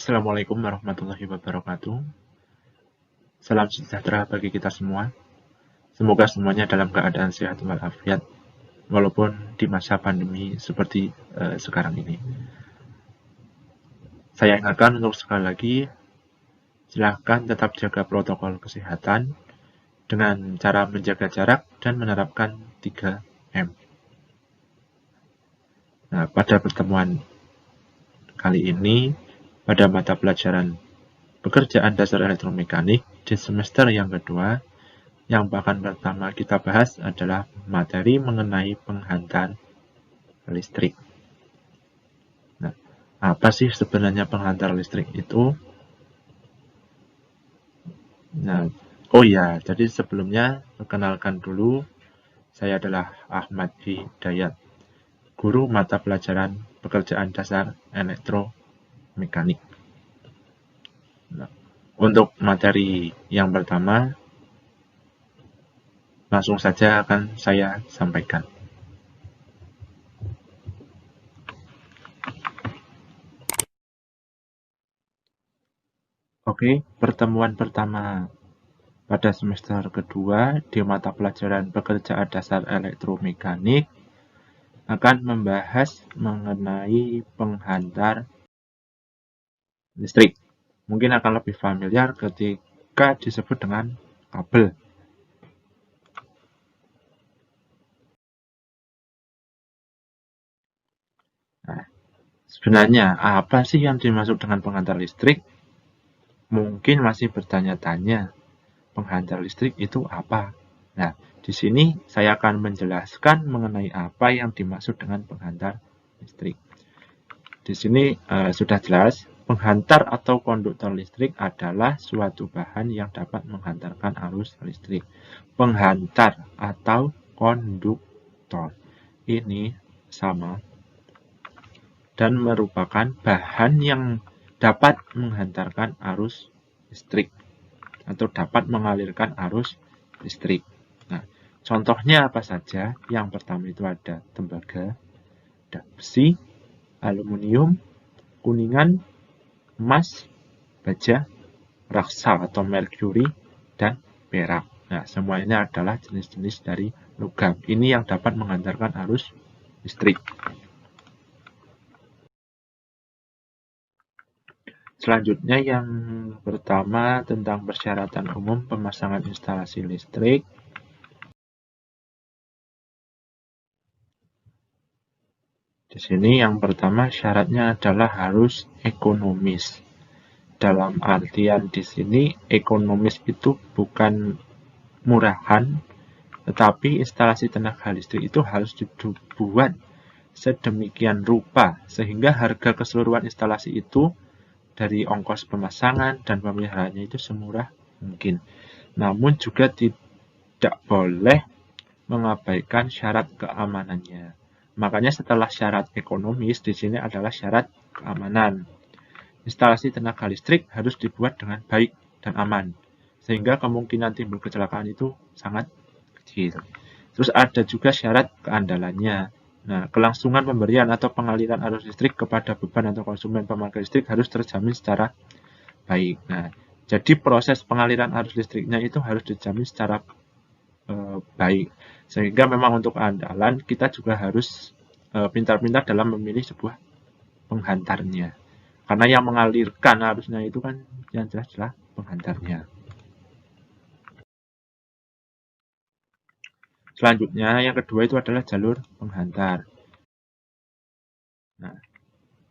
Assalamualaikum warahmatullahi wabarakatuh. Salam sejahtera bagi kita semua. Semoga semuanya dalam keadaan sehat walafiat, walaupun di masa pandemi seperti sekarang ini. Saya ingatkan untuk sekali lagi, silahkan tetap jaga protokol kesehatan dengan cara menjaga jarak dan menerapkan 3M. Nah, pada pertemuan kali ini, pada mata pelajaran pekerjaan dasar elektromekanik di semester yang kedua, yang bahkan pertama kita bahas adalah materi mengenai penghantar listrik. Nah, apa sih sebenarnya penghantar listrik itu? Nah, oh ya, jadi sebelumnya perkenalkan dulu, saya adalah Ahmad Hidayat, guru mata pelajaran pekerjaan dasar elektromekanik. Nah, untuk materi yang pertama, langsung saja akan saya sampaikan. Oke, pertemuan pertama pada semester kedua di mata pelajaran pekerjaan dasar elektromekanik akan membahas mengenai penghantar listrik. Mungkin akan lebih familiar ketika disebut dengan kabel. Nah, sebenarnya apa sih yang dimaksud dengan penghantar listrik? Mungkin masih bertanya-tanya, penghantar listrik itu apa? Nah, di sini saya akan menjelaskan mengenai apa yang dimaksud dengan penghantar listrik. Di sini sudah jelas, penghantar atau konduktor listrik adalah suatu bahan yang dapat menghantarkan arus listrik. Penghantar atau konduktor ini sama dan merupakan bahan yang dapat menghantarkan arus listrik atau dapat mengalirkan arus listrik. Nah, contohnya apa saja? Yang pertama itu ada tembaga, ada besi, aluminium, kuningan, emas, baja, raksa atau merkuri, dan perak. Nah, semua ini adalah jenis-jenis dari logam. Ini yang dapat menghantarkan arus listrik. Selanjutnya yang pertama tentang persyaratan umum pemasangan instalasi listrik. Di sini yang pertama syaratnya adalah harus ekonomis. Dalam artian di sini ekonomis itu bukan murahan, tetapi instalasi tenaga listrik itu harus dibuat sedemikian rupa sehingga harga keseluruhan instalasi itu dari ongkos pemasangan dan pemeliharaannya itu semurah mungkin. Namun juga tidak boleh mengabaikan syarat keamanannya. Makanya setelah syarat ekonomis di sini adalah syarat keamanan. Instalasi tenaga listrik harus dibuat dengan baik dan aman, sehingga kemungkinan timbul kecelakaan itu sangat kecil. Terus ada juga syarat keandalannya. Nah, kelangsungan pemberian atau pengaliran arus listrik kepada beban atau konsumen pemakai listrik harus terjamin secara baik. Nah, jadi proses pengaliran arus listriknya itu harus dijamin secara baik. Sehingga memang untuk keandalan kita juga harus pintar-pintar dalam memilih sebuah penghantarnya. Karena yang mengalirkan arusnya itu kan yang jelas-jelas penghantarnya. Selanjutnya, yang kedua itu adalah jalur penghantar. Nah,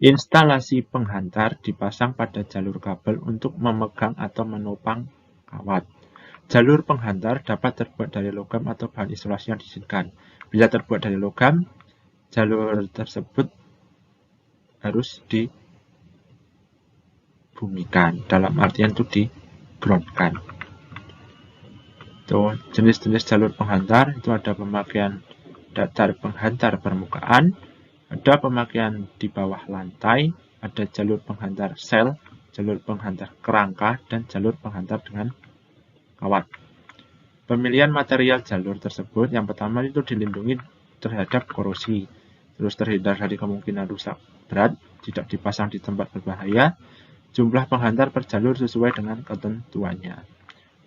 instalasi penghantar dipasang pada jalur kabel untuk memegang atau menopang kawat. Jalur penghantar dapat terbuat dari logam atau bahan isolasi yang diizinkan. Bila terbuat dari logam, jalur tersebut harus dibumikan. Dalam artian itu di-groundkan. Jenis-jenis jalur penghantar itu ada pemakaian datar penghantar permukaan, ada pemakaian di bawah lantai, ada jalur penghantar sel, jalur penghantar kerangka, dan jalur penghantar dengan kawat. Pemilihan material jalur tersebut yang pertama itu dilindungi terhadap korosi, terus terhindar dari kemungkinan rusak berat, tidak dipasang di tempat berbahaya, jumlah penghantar per jalur sesuai dengan ketentuannya.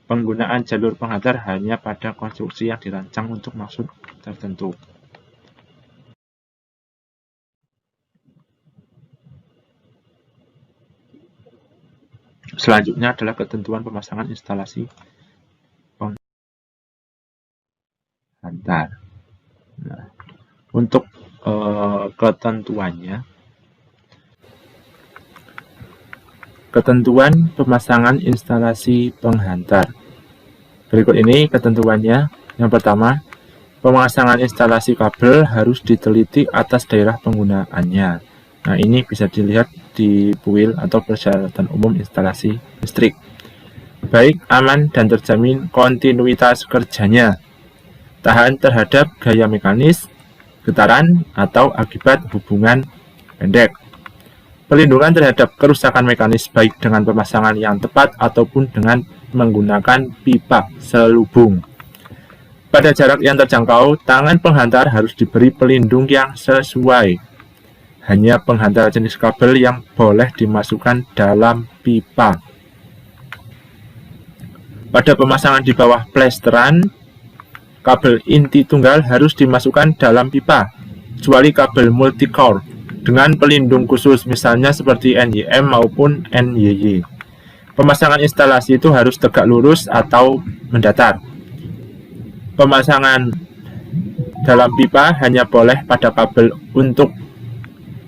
Penggunaan jalur penghantar hanya pada konstruksi yang dirancang untuk maksud tertentu. Selanjutnya adalah ketentuan pemasangan instalasi penghantar. Nah, untuk ketentuan pemasangan instalasi penghantar. Berikut ini ketentuannya. Yang pertama, pemasangan instalasi kabel harus diteliti atas daerah penggunaannya. Nah, ini bisa dilihat di PUIL atau persyaratan umum instalasi listrik. Baik, aman, dan terjamin kontinuitas kerjanya. Tahan terhadap gaya mekanis, getaran, atau akibat hubungan pendek. Pelindungan terhadap kerusakan mekanis baik dengan pemasangan yang tepat ataupun dengan menggunakan pipa selubung. Pada jarak yang terjangkau, tangan penghantar harus diberi pelindung yang sesuai. Hanya penghantar jenis kabel yang boleh dimasukkan dalam pipa. Pada pemasangan di bawah plesteran, kabel inti tunggal harus dimasukkan dalam pipa, kecuali kabel multicore dengan pelindung khusus, misalnya seperti NYM maupun NYY. Pemasangan instalasi itu harus tegak lurus atau mendatar. Pemasangan dalam pipa hanya boleh pada kabel untuk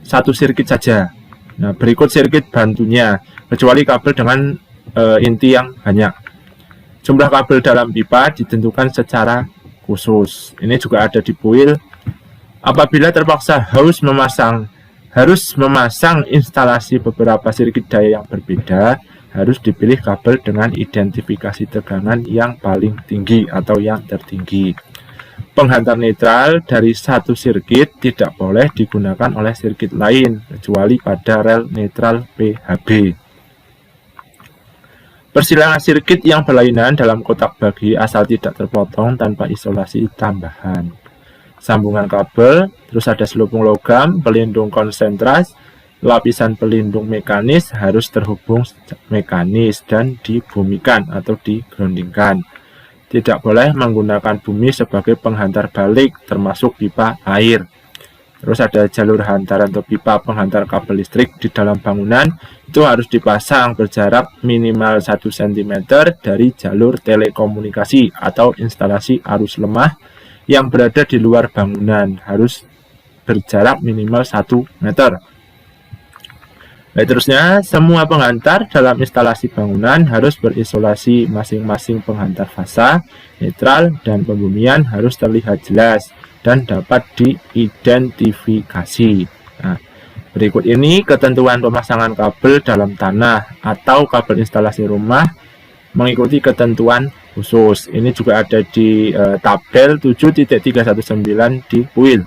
satu sirkuit saja. Nah, berikut sirkuit bantunya, kecuali kabel dengan inti yang banyak. Jumlah kabel dalam pipa ditentukan secara khusus. Ini juga ada di PUIL. Apabila terpaksa harus memasang instalasi beberapa sirkuit daya yang berbeda, harus dipilih kabel dengan identifikasi tegangan yang paling tinggi atau yang tertinggi. Penghantar netral dari satu sirkuit tidak boleh digunakan oleh sirkuit lain, kecuali pada rel netral PHB. Persilangan sirkuit yang berlainan dalam kotak bagi asal tidak terpotong tanpa isolasi tambahan. Sambungan kabel, terus ada selubung logam, pelindung konsentras, lapisan pelindung mekanis harus terhubung mekanis dan dibumikan atau digroundingkan. Tidak boleh menggunakan bumi sebagai penghantar balik, termasuk pipa air. Terus ada jalur hantaran atau pipa penghantar kabel listrik di dalam bangunan, itu harus dipasang berjarak minimal 1 cm dari jalur telekomunikasi atau instalasi arus lemah yang berada di luar bangunan, harus berjarak minimal 1 meter. Baik, terusnya, semua penghantar dalam instalasi bangunan harus berisolasi. Masing-masing penghantar fasa, netral, dan pembumian harus terlihat jelas dan dapat diidentifikasi. Nah, berikut ini ketentuan pemasangan kabel dalam tanah atau kabel instalasi rumah mengikuti ketentuan khusus. Ini juga ada di tabel 7.319 di PUIL.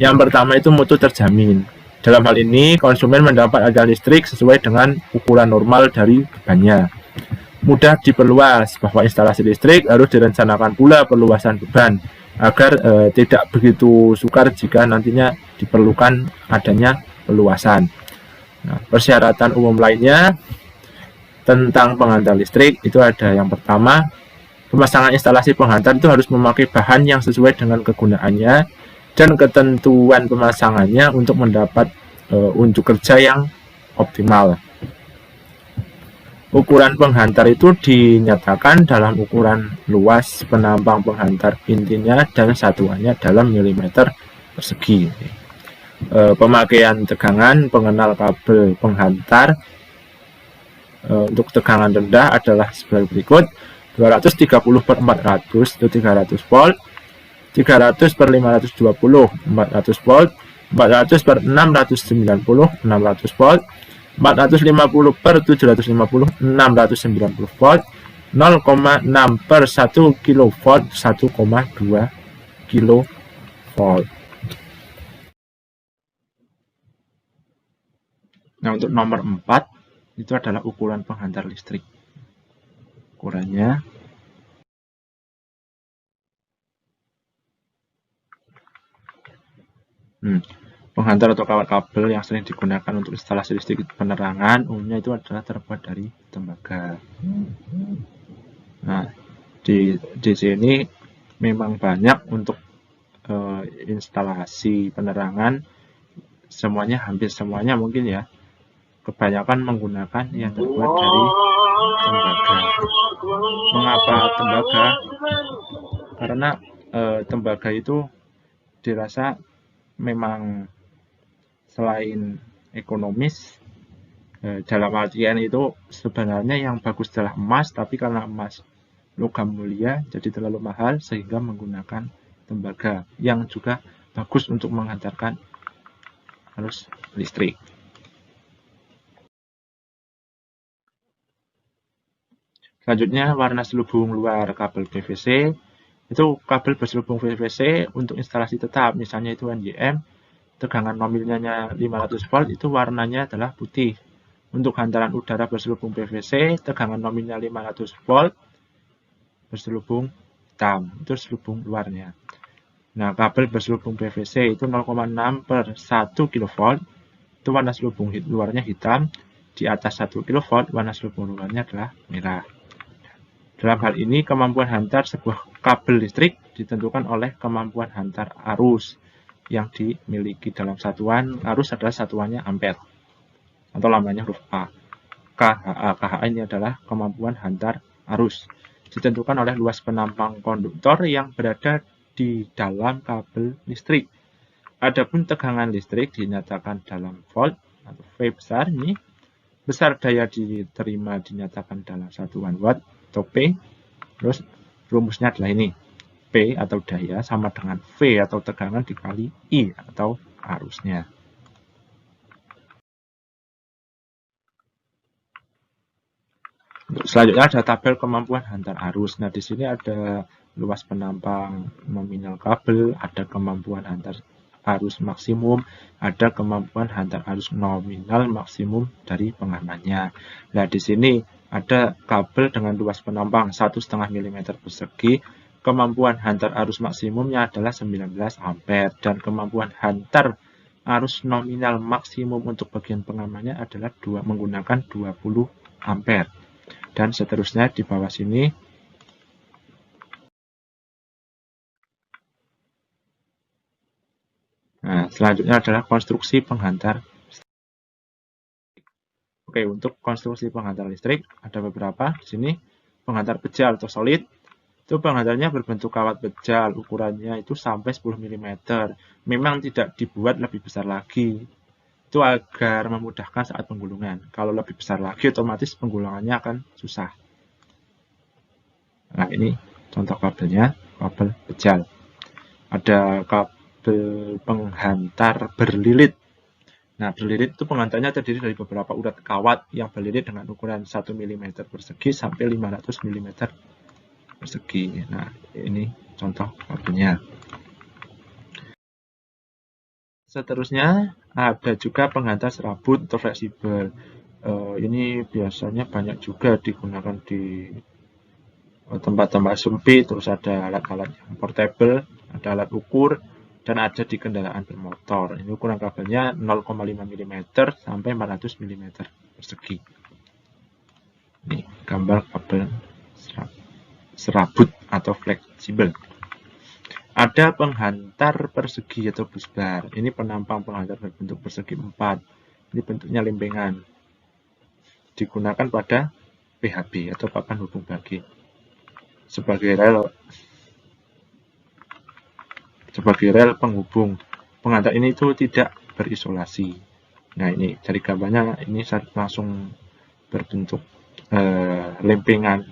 Yang pertama itu mutu terjamin. Dalam hal ini, konsumen mendapat aliran listrik sesuai dengan ukuran normal dari bebannya. Mudah diperluas, bahwa instalasi listrik harus direncanakan pula perluasan beban, agar tidak begitu sukar jika nantinya diperlukan adanya perluasan. Nah, persyaratan umum lainnya tentang penghantar listrik itu ada yang pertama, pemasangan instalasi penghantar itu harus memakai bahan yang sesuai dengan kegunaannya dan ketentuan pemasangannya untuk mendapat unjuk kerja yang optimal. Ukuran penghantar itu dinyatakan dalam ukuran luas penampang penghantar intinya dan satuannya dalam milimeter persegi. Pemakaian tegangan pengenal kabel penghantar untuk tegangan rendah adalah sebagai berikut: 230/400 itu 300 volt, 300/520 400 volt, 400/690 600 volt, 450/750 690 volt, 0,6/1 kV 1,2 kV. Nah, untuk nomor 4 itu adalah ukuran penghantar listrik. Ukurannya Penghantar atau kawat kabel yang sering digunakan untuk instalasi listrik penerangan umumnya itu adalah terbuat dari tembaga. Nah, di sini memang banyak untuk instalasi penerangan, hampir semuanya mungkin ya, kebanyakan menggunakan yang terbuat dari tembaga. Mengapa tembaga? Karena tembaga itu dirasa memang selain ekonomis, dalam artian itu sebenarnya yang bagus adalah emas, tapi karena emas logam mulia jadi terlalu mahal sehingga menggunakan tembaga yang juga bagus untuk menghantarkan arus listrik. Selanjutnya warna selubung luar kabel PVC. Itu kabel berselubung PVC untuk instalasi tetap, misalnya itu NYM, tegangan nominalnya 500 volt, itu warnanya adalah putih. Untuk hantaran udara berselubung PVC, tegangan nominal 500 volt, berselubung hitam, itu selubung luarnya. Nah, kabel berselubung PVC itu 0,6 per 1 kV, itu warna selubung luarnya hitam, di atas 1 kV, warna selubung luarnya adalah merah. Dalam hal ini, kemampuan hantar sebuah kabel listrik ditentukan oleh kemampuan hantar arus yang dimiliki dalam satuan arus adalah satuannya ampere atau lambangnya huruf A. KHA. KHA ini adalah kemampuan hantar arus. Ditentukan oleh luas penampang konduktor yang berada di dalam kabel listrik. Adapun tegangan listrik dinyatakan dalam volt atau V besar ini. Besar daya diterima dinyatakan dalam satuan watt atau P. Terus rumusnya adalah ini. P atau daya sama dengan V atau tegangan dikali I atau arusnya. Selanjutnya ada tabel kemampuan hantar arus. Nah, di sini ada luas penampang nominal kabel, ada kemampuan hantar arus maksimum, ada kemampuan hantar arus nominal maksimum dari pengamannya. Nah, di sini ada kabel dengan luas penampang 1,5 mm persegi, kemampuan hantar arus maksimumnya adalah 19 ampere, dan kemampuan hantar arus nominal maksimum untuk bagian pengamannya adalah menggunakan 20 ampere. Dan seterusnya di bawah sini. Nah, selanjutnya adalah konstruksi penghantar. Oke, untuk konstruksi penghantar listrik ada beberapa. Di sini penghantar bejal atau solid. Itu penghantarnya berbentuk kawat bejal, ukurannya itu sampai 10 mm. Memang tidak dibuat lebih besar lagi. Itu agar memudahkan saat penggulungan. Kalau lebih besar lagi otomatis penggulungannya akan susah. Nah, ini contoh kabelnya, kabel bejal. Ada kabel penghantar berlilit. Nah, berlilit itu penghantarnya terdiri dari beberapa urat kawat yang berlilit dengan ukuran 1 mm persegi sampai 500 mm persegi. Nah, ini contoh kabelnya. Seterusnya, ada juga penghantar serabut atau fleksibel. Ini biasanya banyak juga digunakan di tempat-tempat sempit, terus ada alat-alat yang portable, ada alat ukur, dan ada di kendaraan bermotor. Ini ukuran kabelnya 0,5 mm sampai 400 mm persegi. Ini gambar kabel serabut atau fleksibel. Ada penghantar persegi atau busbar. Ini penampang penghantar berbentuk persegi 4. Ini bentuknya lempengan. Digunakan pada PHB atau papan hubung bagi. Sebagai rel penghubung. Penghantar ini itu tidak berisolasi. Nah, ini dari gambarnya ini langsung berbentuk lempengan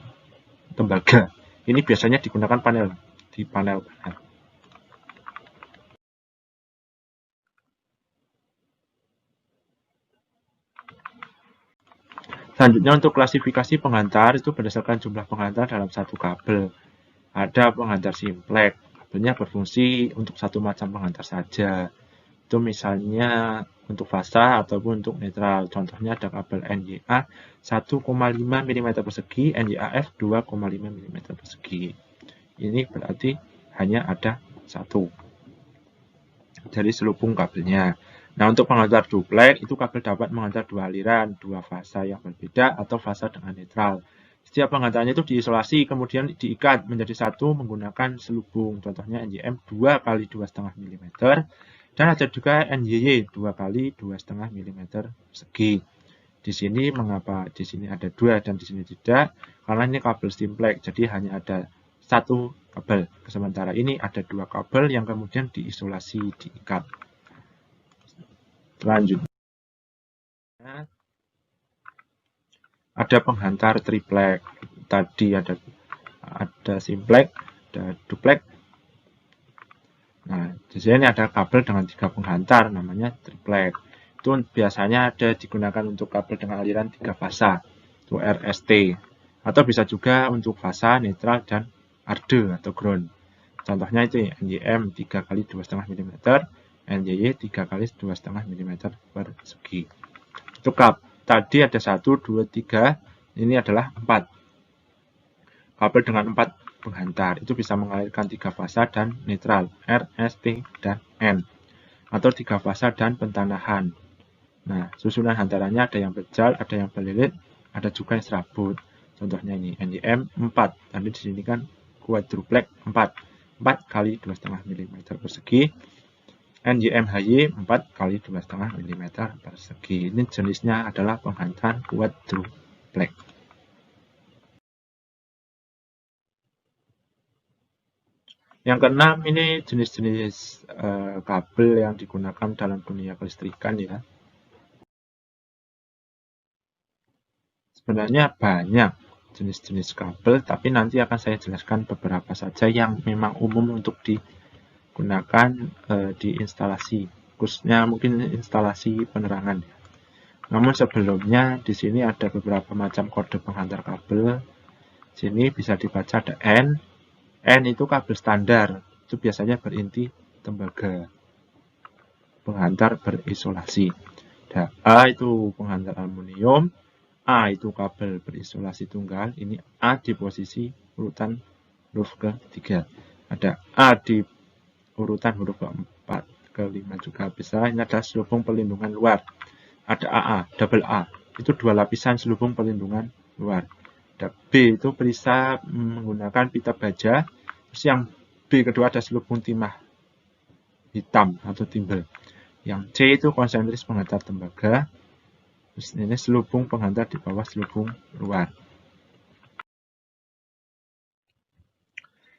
tembaga. Ini biasanya digunakan di panel. Selanjutnya untuk klasifikasi penghantar itu berdasarkan jumlah penghantar dalam satu kabel. Ada penghantar simplex, kabelnya berfungsi untuk satu macam penghantar saja. Itu misalnya untuk fasa ataupun untuk netral. Contohnya ada kabel NYA 1,5 mm persegi, NYAF 2,5 mm persegi. Ini berarti hanya ada satu dari selubung kabelnya. Nah, untuk pengantar duplek, itu kabel dapat mengantar dua aliran, dua fasa yang berbeda, atau fasa dengan netral. Setiap pengantarnya itu diisolasi, kemudian diikat menjadi satu menggunakan selubung. Contohnya NYM 2 kali 2,5 mm. Dan ada juga NYY 2 kali 2,5 mm persegi. Di sini mengapa di sini ada 2 dan di sini tidak? Karena ini kabel simplex, jadi hanya ada satu kabel. Sementara ini ada 2 kabel yang kemudian diisolasi, diikat. Selanjutnya ada penghantar triplek. Tadi ada simplex, ada duplek. Nah, di sini ada kabel dengan 3 penghantar, namanya triplek. Itu biasanya ada digunakan untuk kabel dengan aliran 3 fasa, itu RST. Atau bisa juga untuk fasa, netral, dan arde atau ground. Contohnya itu NYM 3 kali 2,5 mm, NYY 3 kali 2,5 mm persegi. Itu tadi ada 1, 2, 3, ini adalah 4. Kabel dengan 4 penghantar itu bisa mengalirkan 3 fasa dan netral, R, S, T, dan N, atau 3 fasa dan pentanahan. Nah, susunan hantarannya ada yang bejal, ada yang belilit, ada juga yang serabut. Contohnya ini NYM 4, tadi di sini kan quadruplek 4 kali 2,5 mm persegi, NYM-HY 4 kali 2,5 mm persegi. Ini jenisnya adalah penghantar quadruplek. Yang keenam, ini jenis-jenis kabel yang digunakan dalam dunia kelistrikan ya. Sebenarnya banyak jenis-jenis kabel, tapi nanti akan saya jelaskan beberapa saja yang memang umum untuk digunakan di instalasi, khususnya mungkin instalasi penerangan. Namun sebelumnya di sini ada beberapa macam kode penghantar kabel. Sini bisa dibaca ada N. N itu kabel standar, itu biasanya berinti tembaga, penghantar berisolasi. Ada A itu penghantar aluminium, A itu kabel berisolasi tunggal, ini A di posisi urutan huruf ketiga. Ada A di urutan huruf keempat, kelima juga bisa. Ini adalah selubung pelindungan luar. Ada AA, double A, itu 2 lapisan selubung pelindungan luar. Ada B itu bisa menggunakan pita baja. Terus yang B kedua ada selubung timah hitam atau timbel. Yang C itu konsentris penghantar tembaga. Terus ini selubung penghantar di bawah selubung luar.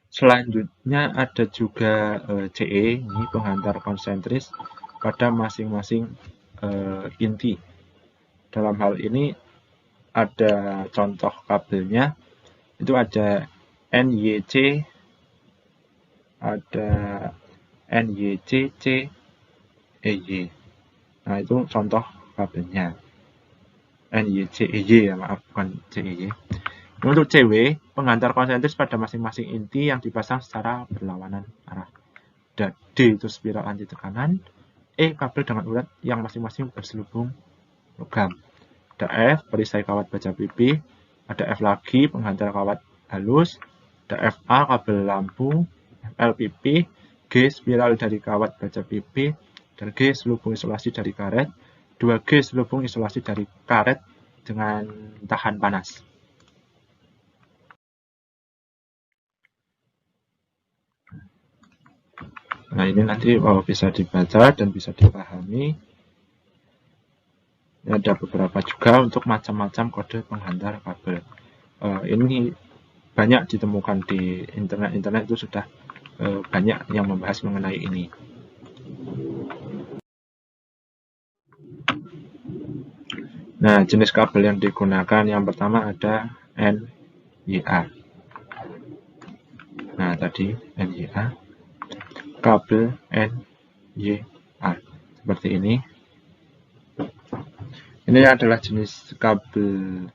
Selanjutnya ada juga CE, ini penghantar konsentris pada masing-masing inti. Dalam hal ini ada contoh kabelnya, itu ada NYC, ada NYCC, EY. Nah, itu contoh kabelnya. NYCEY ya, maaf, bukan CEY. Untuk CW, penghantar konsentris pada masing-masing inti yang dipasang secara berlawanan arah. Dan D itu spiral anti tekanan, E kabel dengan urat yang masing-masing berselubung logam. Ada F perisai kawat baja pipi, ada F lagi penghantar kawat halus, ada FA kabel lampu, FL pipi, G spiral dari kawat baja pipi, dan G selubung isolasi dari karet, 2G selubung isolasi dari karet dengan tahan panas. Nah, ini nanti bisa dibaca dan bisa dipahami. Ini ada beberapa juga untuk macam-macam kode penghantar kabel. Ini banyak ditemukan di internet itu sudah banyak yang membahas mengenai ini. Nah, jenis kabel yang digunakan yang pertama ada NYA. Nah, tadi NYA, kabel NYA seperti ini. Ini adalah jenis kabel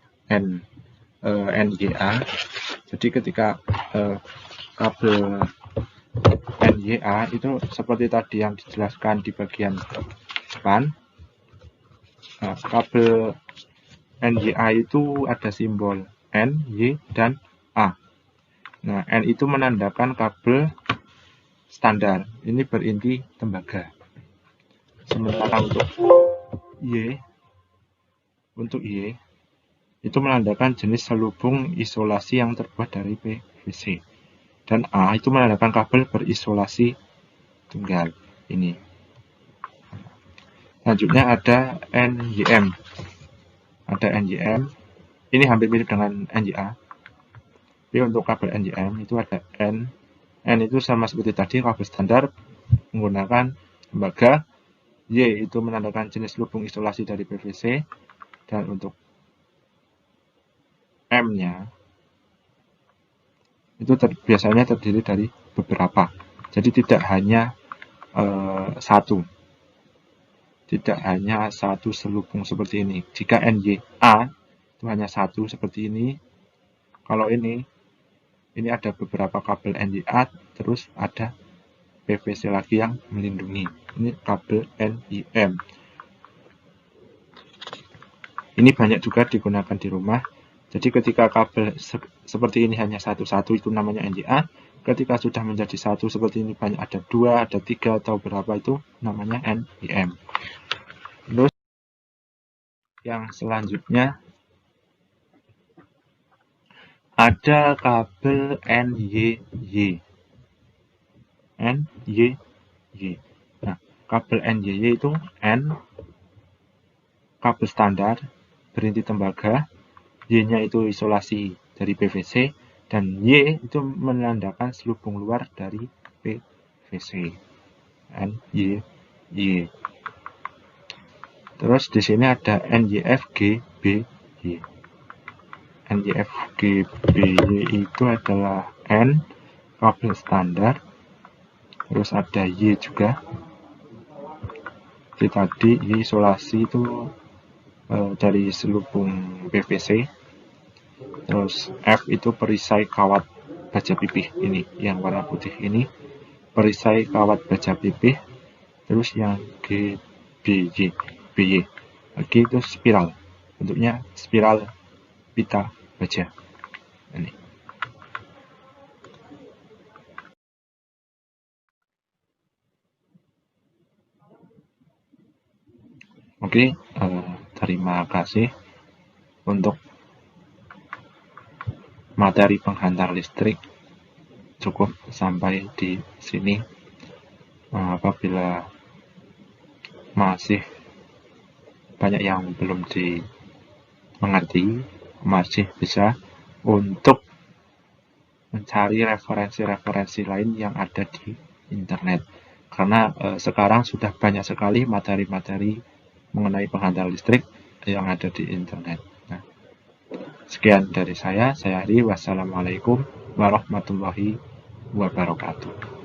NYA. Jadi ketika kabel NYA itu seperti tadi yang dijelaskan di bagian depan. Nah, kabel NYA itu ada simbol N, Y, dan A. Nah, N itu menandakan kabel standar. Ini berinti tembaga. Sementara untuk Y itu menandakan jenis selubung isolasi yang terbuat dari PVC. Dan A itu menandakan kabel berisolasi tunggal. Ini. Selanjutnya ada NYM. Ada NYM. Ini hampir mirip dengan NYA. Tapi untuk kabel NYM itu ada N. N itu sama seperti tadi, kabel standar menggunakan tembaga. Y itu menandakan jenis lubung isolasi dari PVC. Dan untuk M-nya itu biasanya terdiri dari beberapa. Jadi tidak hanya satu. Tidak hanya satu selubung seperti ini. Jika NYA itu hanya satu seperti ini. Kalau ini ada beberapa kabel NYA, terus ada PVC lagi yang melindungi. Ini kabel NYM. Ini banyak juga digunakan di rumah. Jadi ketika kabel seperti ini hanya satu-satu itu namanya NYA. Ketika sudah menjadi satu seperti ini banyak, ada 2, ada 3 atau berapa, itu namanya NYM. Terus yang selanjutnya ada kabel NYY. NYY. Nah, kabel NYY itu N kabel standar berinti tembaga, Y-nya itu isolasi dari PVC, dan Y itu menandakan selubung luar dari PVC. NYY. Terus di sini ada NYFGBY. NYFGBY itu adalah N kabel standar, terus ada Y juga. Jadi tadi Y isolasi itu dari selubung PVC. Terus F itu perisai kawat baja pipih, ini yang warna putih ini perisai kawat baja pipih. Terus yang G, BY, G itu spiral, bentuknya spiral pita baja ini. Oke, terima kasih untuk materi penghantar listrik. Cukup sampai di sini. Apabila masih banyak yang belum dimengerti, masih bisa untuk mencari referensi-referensi lain yang ada di internet. Karena sekarang sudah banyak sekali materi-materi mengenai penghantar listrik yang ada di internet. Nah, sekian dari saya Ari. Wassalamualaikum warahmatullahi wabarakatuh.